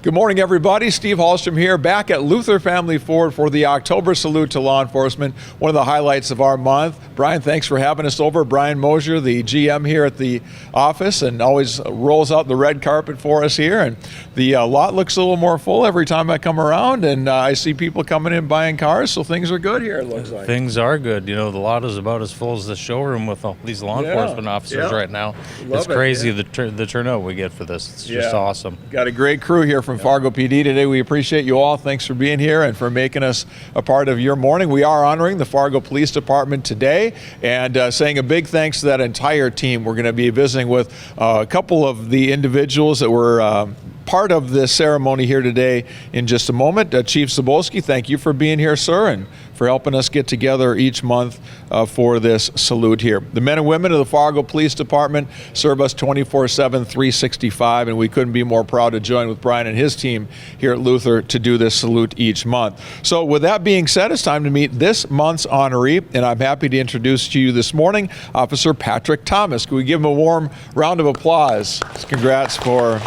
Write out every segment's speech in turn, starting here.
Good morning, everybody. Steve Hallstrom here, back at Luther Family Ford for the October Salute to Law Enforcement, one of the highlights of our month. Brian, thanks for having us over. Brian Mosier, the GM here at the office, and always rolls out the red carpet for us here. And the lot looks a little more full every time I come around, and I see people coming in buying cars, so things are good here, it looks like. Things are good. You know, the lot is about as full as the showroom with all these law enforcement officers right now. It's crazy the turnout we get for this. It's just awesome. Got a great crew here from Fargo PD today. We appreciate you all. Thanks for being here and for making us a part of your morning. We are honoring the Fargo Police Department today and saying a big thanks to that entire team. We're going to be visiting with a couple of the individuals that were part of this ceremony here today in just a moment. Chief Zabolski, thank you for being here, sir, and for helping us get together each month for this salute here. The men and women of the Fargo Police Department serve us 24/7, 365, and we couldn't be more proud to join with Brian and his team here at Luther to do this salute each month. So with that being said, it's time to meet this month's honoree, and I'm happy to introduce to you this morning Officer Patrick Thomas. Can we give him a warm round of applause? Congrats for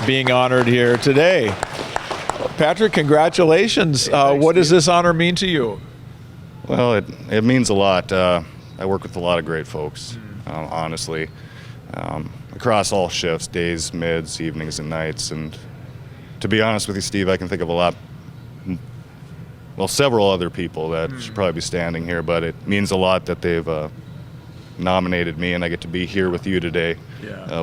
being honored here today. Patrick, congratulations. What does this honor mean to you? Well, it means a lot. I work with a lot of great folks, honestly, across all shifts, days, mids, evenings, and nights. And to be honest with you, Steve, I can think of several other people that should probably be standing here, but it means a lot that they've nominated me and I get to be here with you today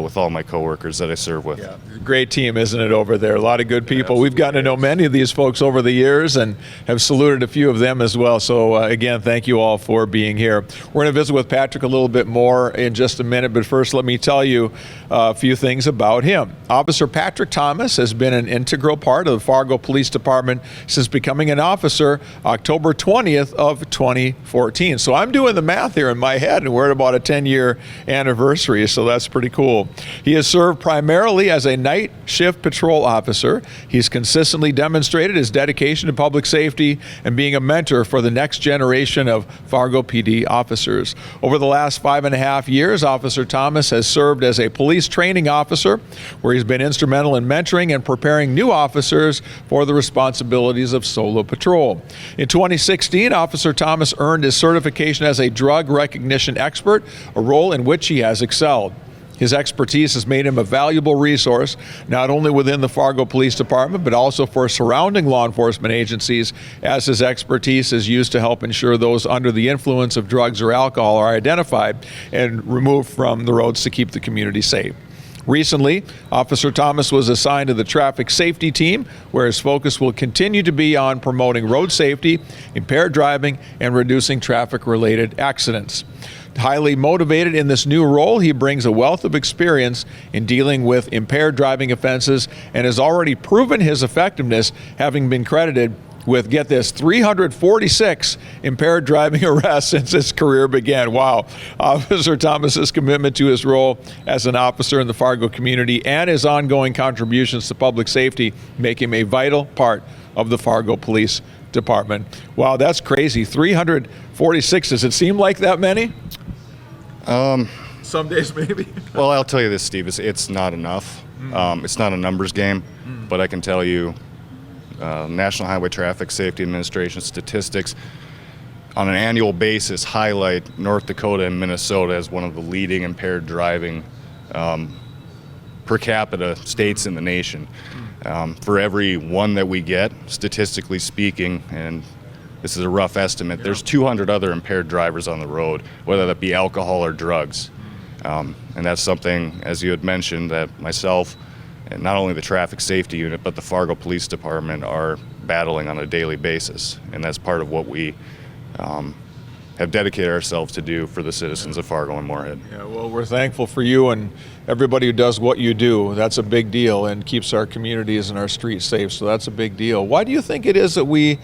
with all my coworkers that I serve with. Yeah. Great team, isn't it, over there? A lot of good people. We've gotten to know many of these folks over the years and have saluted a few of them as well. So again, thank you all for being here. We're going to visit with Patrick a little bit more in just a minute, but first let me tell you a few things about him. Officer Patrick Thomas has been an integral part of the Fargo Police Department since becoming an officer October 20th of 2014. So I'm doing the math here in my head, and we're at about a 10-year anniversary, so that's pretty cool. He has served primarily as a night shift patrol officer. He's consistently demonstrated his dedication to public safety and being a mentor for the next generation of Fargo PD officers. Over the last 5.5 years, Officer Thomas has served as a police training officer, where he's been instrumental in mentoring and preparing new officers for the responsibilities of solo patrol. In 2016, Officer Thomas earned his certification as a drug recognition expert, a role in which he has excelled. His expertise has made him a valuable resource, not only within the Fargo Police Department, but also for surrounding law enforcement agencies, as his expertise is used to help ensure those under the influence of drugs or alcohol are identified and removed from the roads to keep the community safe. Recently, Officer Thomas was assigned to the traffic safety team, where his focus will continue to be on promoting road safety, impaired driving, and reducing traffic-related accidents. Highly motivated in this new role, he brings a wealth of experience in dealing with impaired driving offenses and has already proven his effectiveness, having been credited with, get this, 346 impaired driving arrests since his career began. Wow. Officer Thomas's commitment to his role as an officer in the Fargo community and his ongoing contributions to public safety make him a vital part of the Fargo Police Department. Wow, that's crazy. 346. Does it seem like that many? Some days maybe. Well, I'll tell you this, Steve, it's not enough. It's not a numbers game, but I can tell you National Highway Traffic Safety Administration statistics on an annual basis highlight North Dakota and Minnesota as one of the leading impaired driving per capita states in the nation. For every one that we get, statistically speaking, and this is a rough estimate, there's 200 other impaired drivers on the road, whether that be alcohol or drugs. And that's something, as you had mentioned, that myself and not only the traffic safety unit, but the Fargo Police Department are battling on a daily basis. And that's part of what we have dedicated ourselves to do for the citizens of Fargo and Moorhead. Yeah, well, we're thankful for you and everybody who does what you do. That's a big deal and keeps our communities and our streets safe, so that's a big deal. Why do you think it is that we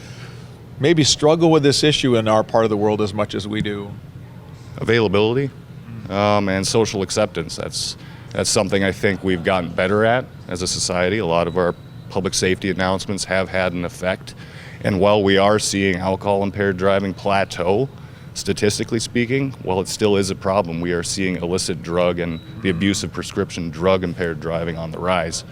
maybe struggle with this issue in our part of the world as much as we do? Availability and social acceptance. That's something I think we've gotten better at as a society. A lot of our public safety announcements have had an effect. And while we are seeing alcohol impaired driving plateau, statistically speaking, while it still is a problem, we are seeing illicit drug and the abuse of prescription drug impaired driving on the rise.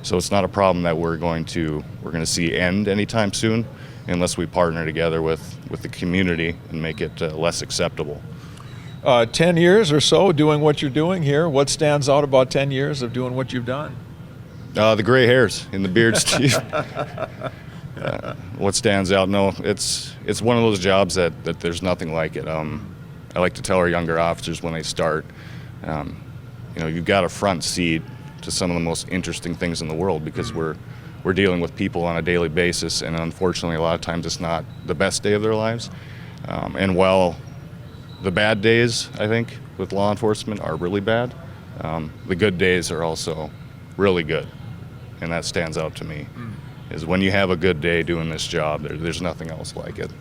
So it's not a problem that we're going to see end anytime soon, unless we partner together with the community and make it less acceptable. 10 years or so doing what you're doing here. What stands out about 10 years of doing what you've done? The gray hairs in the beard, Steve. What stands out? No, it's one of those jobs that there's nothing like it. I like to tell our younger officers when they start, you've got a front seat to some of the most interesting things in the world, because we're dealing with people on a daily basis, and unfortunately a lot of times it's not the best day of their lives. And while the bad days, I think, with law enforcement are really bad, the good days are also really good, and that stands out to me. Is when you have a good day doing this job, there's nothing else like it.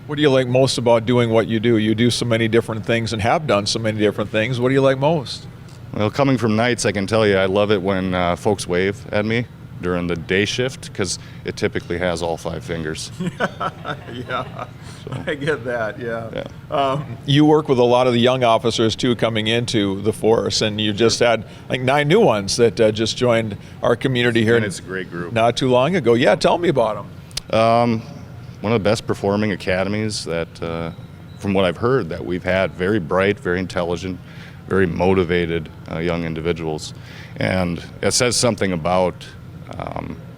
What do you like most about doing what you do? You do so many different things and have done so many different things. What do you like most? Well, coming from nights, I can tell you I love it when folks wave at me during the day shift, because it typically has all 5 fingers. Yeah, so. I get that, yeah. Yeah. You work with a lot of the young officers, too, coming into the force, and you just had like 9 new ones that just joined our community here. And it's a great group. Not too long ago. Yeah, tell me about them. One of the best performing academies that, from what I've heard, that we've had. Very bright, very intelligent, very motivated young individuals. And it says something about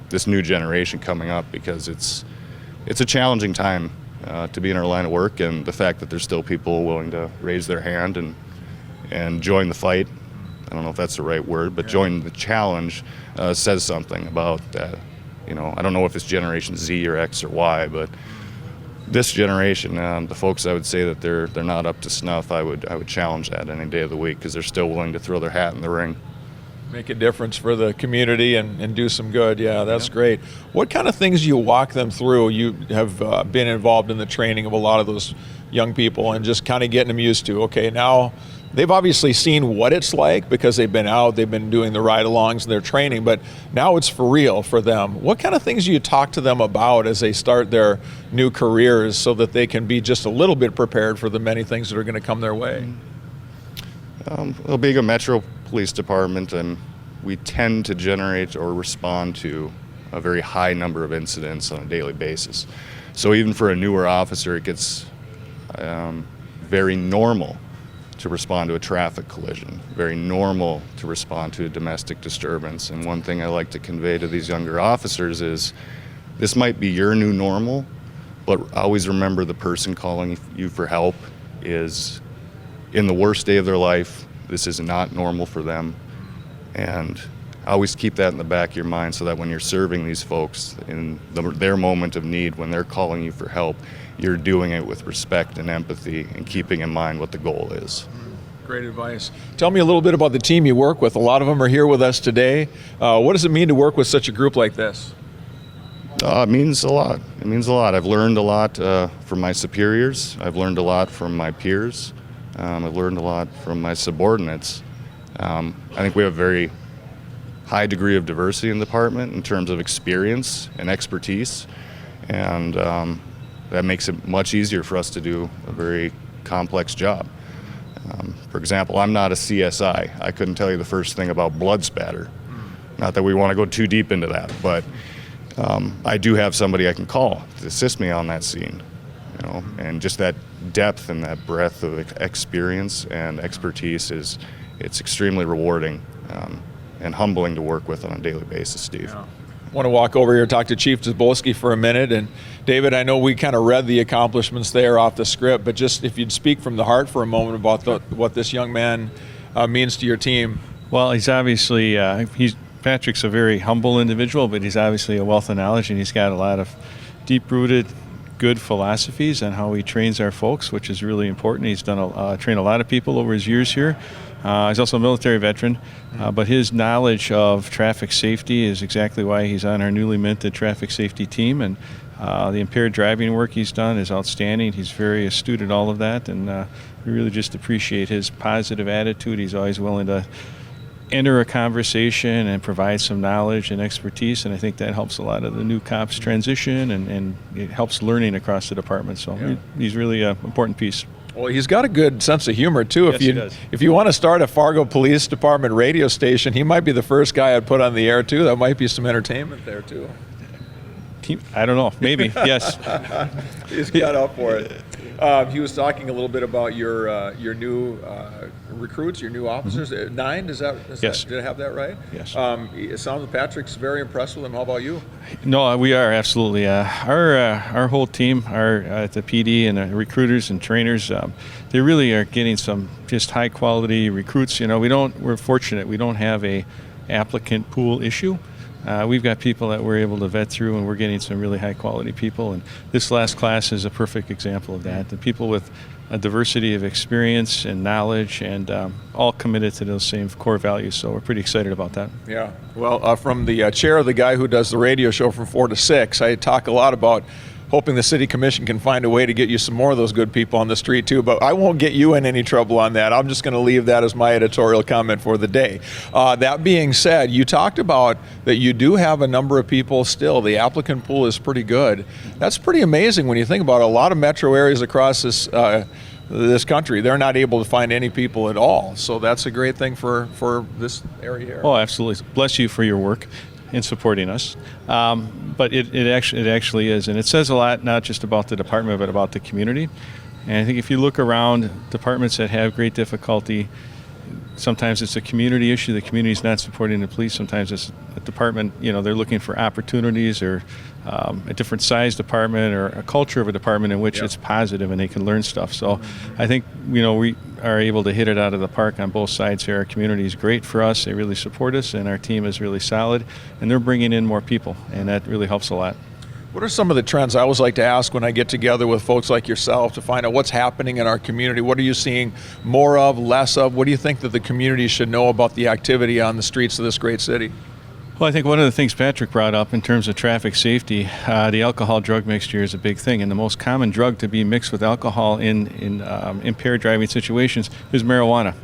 this new generation coming up, because it's a challenging time to be in our line of work, and the fact that there's still people willing to raise their hand and join the fight. I don't know if that's the right word, but join the challenge says something about that. I don't know if it's Generation Z or X or Y, but this generation, the folks I would say that they're not up to snuff, I would challenge that any day of the week, because they're still willing to throw their hat in the ring. Make a difference for the community and do some good. Yeah, that's great. What kind of things do you walk them through? You have been involved in the training of a lot of those young people and just kind of getting them used to, okay, now they've obviously seen what it's like because they've been out, they've been doing the ride-alongs and their training, but now it's for real for them. What kind of things do you talk to them about as they start their new careers so that they can be just a little bit prepared for the many things that are going to come their way? Well, being a Metro Police Department, and we tend to generate or respond to a very high number of incidents on a daily basis. So even for a newer officer, it gets very normal to respond to a traffic collision, very normal to respond to a domestic disturbance. And one thing I like to convey to these younger officers is this might be your new normal, but always remember the person calling you for help is in the worst day of their life. This is not normal for them. And always keep that in the back of your mind, so that when you're serving these folks in their moment of need, when they're calling you for help, you're doing it with respect and empathy and keeping in mind what the goal is. Great advice. Tell me a little bit about the team you work with. A lot of them are here with us today. What does it mean to work with such a group like this? It means a lot. It means a lot. I've learned a lot from my superiors. I've learned a lot from my peers. I've learned a lot from my subordinates. I think we have a very high degree of diversity in the department in terms of experience and expertise, and that makes it much easier for us to do a very complex job. For example, I'm not a CSI. I couldn't tell you the first thing about blood spatter. Not that we want to go too deep into that, but I do have somebody I can call to assist me on that scene. And just that depth and that breadth of experience and expertise it's extremely rewarding and humbling to work with on a daily basis, Steve. Yeah. I want to walk over here and talk to Chief Zabolski for a minute. And David, I know we kind of read the accomplishments there off the script, but just if you'd speak from the heart for a moment about what this young man means to your team. Well, he's obviously, Patrick's a very humble individual, but he's obviously a wealth of knowledge, and he's got a lot of deep-rooted good philosophies on how he trains our folks, which is really important. He's done trained a lot of people over his years here. He's also a military veteran, but his knowledge of traffic safety is exactly why he's on our newly minted traffic safety team, and the impaired driving work he's done is outstanding. He's very astute at all of that, and we really just appreciate his positive attitude. He's always willing to enter a conversation and provide some knowledge and expertise, and I think that helps a lot of the new cops transition, and it helps learning across the department. So he's really an important piece. Well, he's got a good sense of humor too. Yes, he does. If you want to start a Fargo Police Department radio station, he might be the first guy I'd put on the air too. That might be some entertainment there too. I don't know. Maybe. Yes. He's got up for it. He was talking a little bit about your new recruits, your new officers. 9, Yes. Did I have that right? Yes. It sounds like Patrick's very impressed with him. How about you? No, we are absolutely. Our whole team, the PD and the recruiters and trainers, they really are getting some just high quality recruits. We're fortunate. We don't have a applicant pool issue. We've got people that we're able to vet through, and we're getting some really high quality people. And this last class is a perfect example of that. The people with a diversity of experience and knowledge, and all committed to those same core values. So we're pretty excited about that. Yeah. Well, from the chair of the guy who does the radio show from 4 to 6, I talk a lot about hoping the city commission can find a way to get you some more of those good people on the street too, but I won't get you in any trouble on that. I'm just going to leave that as my editorial comment for the day. That being said, you talked about that you do have a number of people still. The applicant pool is pretty good. That's pretty amazing when you think about it. A lot of metro areas across this country, they're not able to find any people at all. So that's a great thing for this area here. Oh, absolutely. Bless you for your work in supporting us. But it actually is, and it says a lot, not just about the department, but about the community. And I think if you look around departments that have great difficulty, sometimes it's a community issue. The community's not supporting the police. Sometimes it's a department, they're looking for opportunities, or a different size department, or a culture of a department in which it's positive and they can learn stuff. So I think, we are able to hit it out of the park on both sides here. Our community is great for us. They really support us, and our team is really solid, and they're bringing in more people, and that really helps a lot. What are some of the trends I always like to ask when I get together with folks like yourself to find out what's happening in our community? What are you seeing more of, less of? What do you think that the community should know about the activity on the streets of this great city? Well, I think one of the things Patrick brought up in terms of traffic safety, the alcohol-drug mixture is a big thing, and the most common drug to be mixed with alcohol in impaired driving situations is marijuana.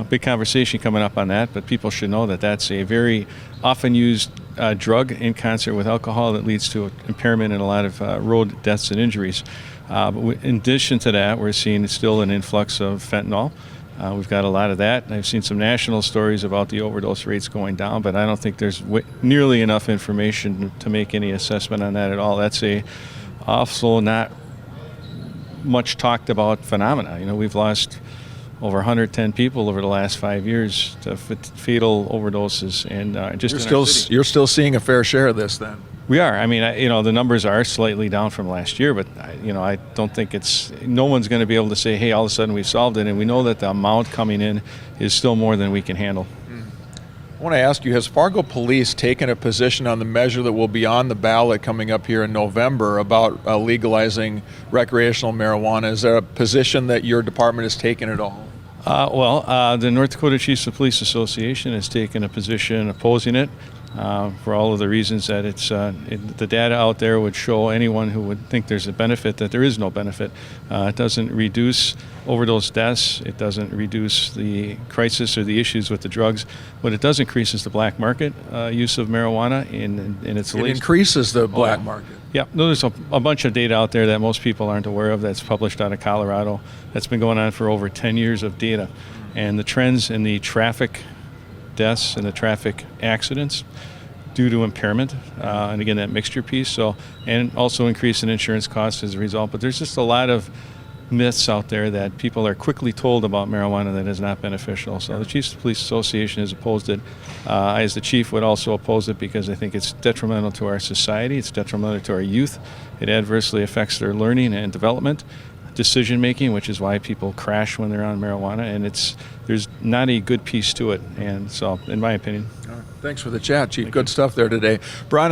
Big conversation coming up on that, but people should know that that's a very often used drug in concert with alcohol that leads to impairment and a lot of road deaths and injuries. In addition to that, we're seeing still an influx of fentanyl. We've got a lot of that. I've seen some national stories about the overdose rates going down, but I don't think there's nearly enough information to make any assessment on that at all. That's also not much talked about phenomena. We've lost over 110 people over the last 5 years to fatal overdoses, and You're still seeing a fair share of this then? We are. I mean, the numbers are slightly down from last year, but I don't think no one's going to be able to say, hey, all of a sudden we've solved it, and we know that the amount coming in is still more than we can handle. I want to ask you, has Fargo Police taken a position on the measure that will be on the ballot coming up here in November about legalizing recreational marijuana? Is there a position that your department has taken at all? The North Dakota Chiefs of Police Association has taken a position opposing it. For all of the reasons that the data out there would show anyone who would think there's a benefit that there is no benefit. It doesn't reduce overdose deaths. It doesn't reduce the crisis or the issues with the drugs. What it does increase is the black market use of marijuana, and it's it increases the black market. Yeah, there's a bunch of data out there that most people aren't aware of that's published out of Colorado that's been going on for over 10 years of data. And the trends in the traffic deaths and the traffic accidents due to impairment, and again, that mixture piece, and also increase in insurance costs as a result. But there's just a lot of myths out there that people are quickly told about marijuana that is not beneficial. So the Chiefs of Police Association has opposed it. I, as the chief, would also oppose it because I think it's detrimental to our society. It's detrimental to our youth. It adversely affects their learning and development, decision making, which is why people crash when they're on marijuana, and there's not a good piece to it. And so, in my opinion. Thanks for the chat, Chief. Good stuff there today. Brian,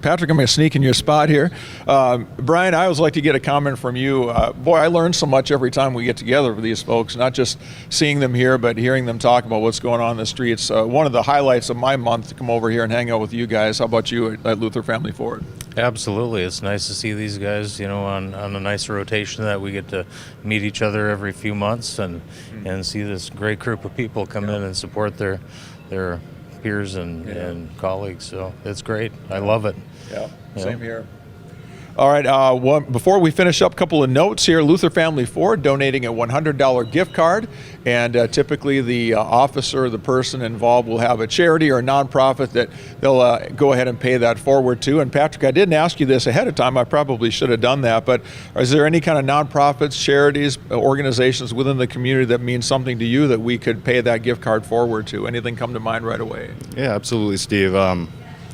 Patrick, I'm going to sneak in your spot here. Brian, I always like to get a comment from you. Boy, I learn so much every time we get together with these folks, not just seeing them here, but hearing them talk about what's going on in the streets. One of the highlights of my month to come over here and hang out with you guys. How about you at Luther Family Ford? Absolutely. It's nice to see these guys, on a nice rotation that we get to meet each other every few months and see this great group of people come in and support their peers and colleagues. So it's great. I love it. Yeah, same here. All right, before we finish up, a couple of notes here. Luther Family Ford donating a $100 gift card, and typically the officer, the person involved, will have a charity or a nonprofit that they'll go ahead and pay that forward to. And Patrick, I didn't ask you this ahead of time. I probably should have done that, but is there any kind of nonprofits, charities, organizations within the community that mean something to you that we could pay that gift card forward to? Anything come to mind right away? Yeah, absolutely, Steve. I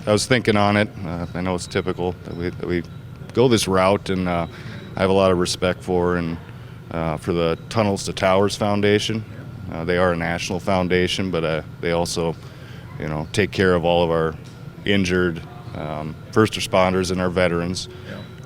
was thinking on it. I know it's typical that we go this route, and I have a lot of respect for the Tunnels to Towers Foundation. They are a national foundation, but they also, take care of all of our injured first responders and our veterans,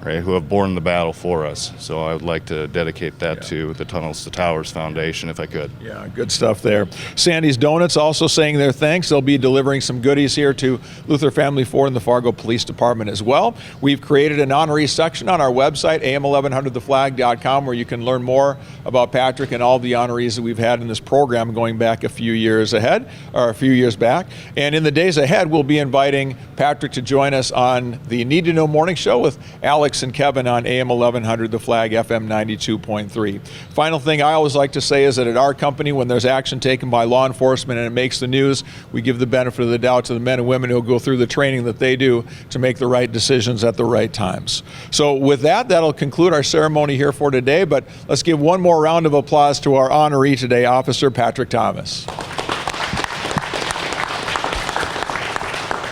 right, who have borne the battle for us. So I would like to dedicate that to the Tunnels to Towers Foundation, if I could. Yeah, good stuff there. Sandy's Donuts also saying their thanks. They'll be delivering some goodies here to Luther Family Ford and the Fargo Police Department as well. We've created an honoree section on our website, am1100theflag.com, where you can learn more about Patrick and all the honorees that we've had in this program going back a few years back. And in the days ahead, we'll be inviting Patrick to join us on the Need to Know Morning Show with Alex and Kevin on AM 1100 The Flag, FM 92.3. Final thing I always like to say is that at our company, when there's action taken by law enforcement and it makes the news, we give the benefit of the doubt to the men and women who go through the training that they do to make the right decisions at the right times. So with that, that'll conclude our ceremony here for today, but let's give one more round of applause to our honoree today, Officer Patrick Thomas.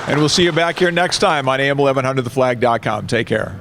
And we'll see you back here next time on AM1100theflag.com. Take care.